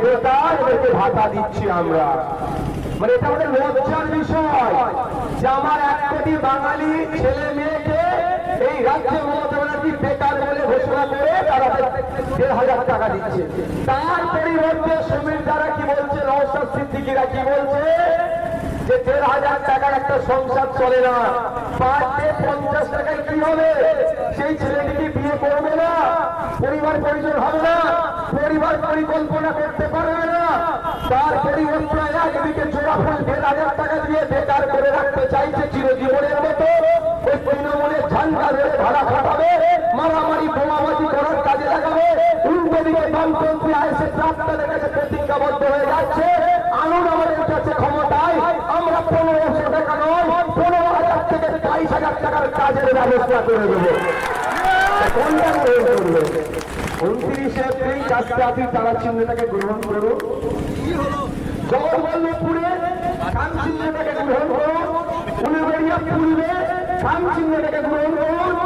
বেটা এদেরকে ভাতা দিচ্ছি আমরা। মানে এটা আমাদের লজ্জার বিষয় যে আমার 1 কোটি বাঙালি ছেলে মেয়েকে এই রাজ্যে মমতা ব্যানার্জি বেকার বলে ঘোষণা করে তারা 1,500 টাকা দিচ্ছে। তার পরিবর্তে সমীর দ্বারা কি বলছে, নওশাদ সিদ্দিকীরা কি বলছে যে 1,500 টাকার একটা সংসার চলে না, পার ডে 50 টাকায় কি হবে? সেই ছেলেটিকে বিয়ে করবে না, পরিবার পরিজন হবে না, পরিবার পরিকল্পনা করতে পারবে না। তার পরিবর্তে একদিকে জোড়া ফুল 1,500 টাকা দিয়ে বেকার করে রাখতে চাইছে চিরজীবনের মতো। ওই তৃণমূলের ঝান্ডা ধরে ভাড়া খাটাবে, মারামারি বোমাবাজি করার কাজে লাগাবে। উল্টো দিকে বামপন্থী আইএসএফ আপনাদের কাছে প্রতিজ্ঞাবদ্ধ হয়ে যাচ্ছে, আনুন আমাদের কাছে ক্ষমতায়, আমরা 1500 টাকা নয় 15,000 থেকে 22,000 টাকার কাজের ব্যবস্থা করে দেবো। কোনটা গ্রহণ করবে? 29 এপ্রিল 4টা তারা চিহ্নটাকে গ্রহণ করো, জগৎবল্লভপুরে খান চিহ্নটাকে গ্রহণ করো, উলুবেড়িয়া পূর্বে খান চিহ্নটাকে গ্রহণ করো।